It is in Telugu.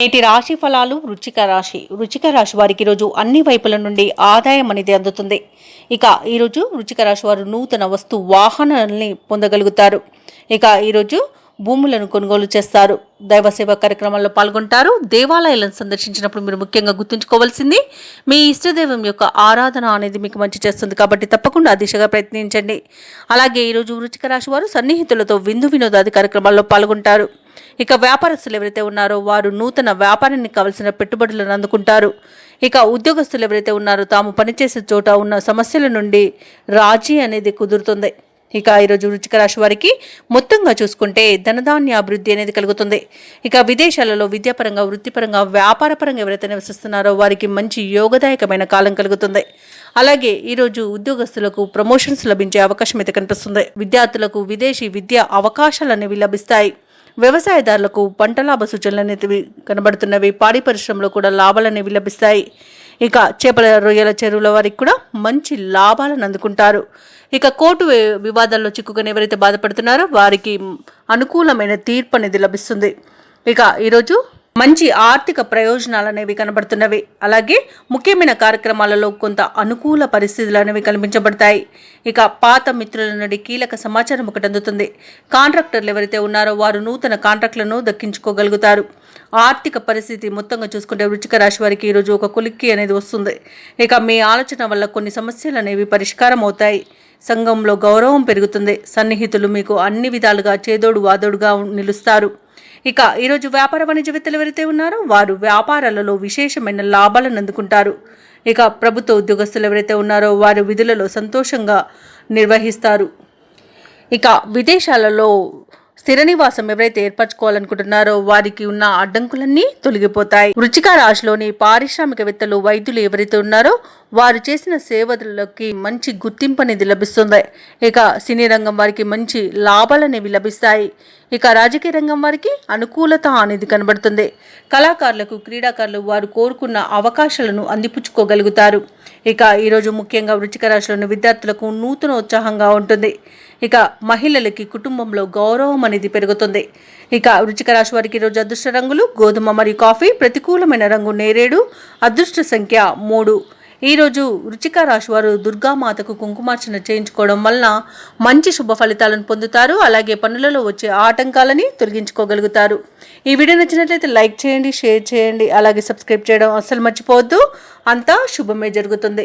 నేటి రాశి ఫలాలు. వృచ్చిక రాశి వారికి ఈరోజు అన్ని వైపుల నుండి ఆదాయం అనేది అందుతుంది. ఇక ఈరోజు వృచ్చిక రాశి వారు నూతన వాహనాలని పొందగలుగుతారు. ఇక ఈరోజు భూములను కొనుగోలు చేస్తారు. దైవ సేవా కార్యక్రమాల్లో పాల్గొంటారు. దేవాలయాలను సందర్శించినప్పుడు మీరు ముఖ్యంగా గుర్తుంచుకోవాల్సింది మీ ఇష్టదైవం యొక్క ఆరాధన అనేది మీకు మంచి చేస్తుంది. కాబట్టి తప్పకుండా ఆ దిశగా ప్రయత్నించండి. అలాగే ఈరోజు వృచ్చిక రాశి వారు సన్నిహితులతో విందు వినోదాది కార్యక్రమాల్లో పాల్గొంటారు. ఇక వ్యాపారస్తులు ఎవరైతే ఉన్నారో వారు నూతన వ్యాపారానికి కావలసిన పెట్టుబడులను అందుకుంటారు. ఇక ఉద్యోగస్తులు ఎవరైతే ఉన్నారో తాము పనిచేసే చోట ఉన్న సమస్యల నుండి రాజీ అనేది కుదురుతుంది. ఇక ఈరోజు వృచ్చిక రాశి వారికి మొత్తంగా చూసుకుంటే ధనధాన్య అభివృద్ధి అనేది కలుగుతుంది. ఇక విదేశాలలో విద్యాపరంగా, వృత్తిపరంగా, వ్యాపారపరంగా ఎవరైతే నివసిస్తున్నారో వారికి మంచి యోగదాయకమైన కాలం కలుగుతుంది. అలాగే ఈరోజు ఉద్యోగస్తులకు ప్రమోషన్స్ లభించే అవకాశం అయితే కనిపిస్తుంది. విద్యార్థులకు విదేశీ విద్యా అవకాశాలు అనేవి లభిస్తాయి. వ్యవసాయదారులకు పంట లాభ సూచనలు అనేవి కనబడుతున్నవి. పాడి పరిశ్రమలో కూడా లాభాలు అనేవి లభిస్తాయి. ఇక చేపల రొయ్యల చెరువుల వారికి కూడా మంచి లాభాలను అందుకుంటారు. ఇక కోర్టు వివాదాల్లో చిక్కుకొని ఎవరైతే బాధపడుతున్నారో వారికి అనుకూలమైన తీర్పు అనేది లభిస్తుంది. ఇక ఈరోజు మంచి ఆర్థిక ప్రయోజనాలు అనేవి కనబడుతున్నవి. అలాగే ముఖ్యమైన కార్యక్రమాలలో కొంత అనుకూల పరిస్థితులు అనేవి కల్పించబడతాయి. ఇక పాత మిత్రుల నుండి కీలక సమాచారం ఒకటి అందుతుంది. కాంట్రాక్టర్లు ఎవరైతే ఉన్నారో వారు నూతన కాంట్రాక్టులను దక్కించుకోగలుగుతారు. ఆర్థిక పరిస్థితి మొత్తంగా చూసుకుంటే వృచ్చిక రాశి వారికి ఈరోజు ఒక కొలిక్కి అనేది వస్తుంది. ఇక మీ ఆలోచన వల్ల కొన్ని సమస్యలు అనేవి పరిష్కారం అవుతాయి. సంఘంలో గౌరవం పెరుగుతుంది. సన్నిహితులు మీకు అన్ని విధాలుగా చేదోడు వాదోడుగా నిలుస్తారు. ఇక ఈరోజు వ్యాపార వాణిజ్యవేత్తలు ఎవరైతే ఉన్నారో వారు వ్యాపారాలలో విశేషమైన లాభాలను అందుకుంటారు. ఇక ప్రభుత్వ ఉద్యోగస్తులు ఎవరైతే ఉన్నారో వారు విధులలో సంతోషంగా నిర్వహిస్తారు. ఇక విదేశాలలో స్థిర నివాసం ఎవరైతే ఏర్పరచుకోవాలనుకుంటున్నారో వారికి ఉన్న అడ్డంకులన్నీ తొలగిపోతాయి. వృచ్చిక రాశిలోని పారిశ్రామికవేత్తలు, వైద్యులు ఎవరైతే ఉన్నారో వారు చేసిన సేవలకి మంచి గుర్తింపు అనేది లభిస్తుంది. ఇక సినీ రంగం వారికి మంచి లాభాలు అనేవి లభిస్తాయి. ఇక రాజకీయ రంగం వారికి అనుకూలత అనేది కనబడుతుంది. కళాకారులకు, క్రీడాకారులు వారు కోరుకున్న అవకాశాలను అందిపుచ్చుకోగలుగుతారు. ఇక ఈరోజు ముఖ్యంగా వృచ్చిక రాశిలోని విద్యార్థులకు నూతన ఉత్సాహంగా ఉంటుంది. ఇక మహిళలకి కుటుంబంలో గౌరవం అనేది పెరుగుతుంది. ఇక వృచ్చిక రాశి వారికి ఈరోజు అదృష్ట రంగులు గోధుమ మరియు కాఫీ. ప్రతికూలమైన రంగు నేరేడు. అదృష్ట సంఖ్య 3. ఈరోజు వృచ్చిక రాశి వారు దుర్గామాతకు కుంకుమార్చన చేయించుకోవడం వలన మంచి శుభ ఫలితాలను పొందుతారు. అలాగే పనులలో వచ్చే ఆటంకాలని తొలగించుకోగలుగుతారు. ఈ వీడియో నచ్చినట్లయితే లైక్ చేయండి, షేర్ చేయండి, అలాగే సబ్స్క్రైబ్ చేయడం అస్సలు మర్చిపోవద్దు. అంతా శుభమే జరుగుతుంది.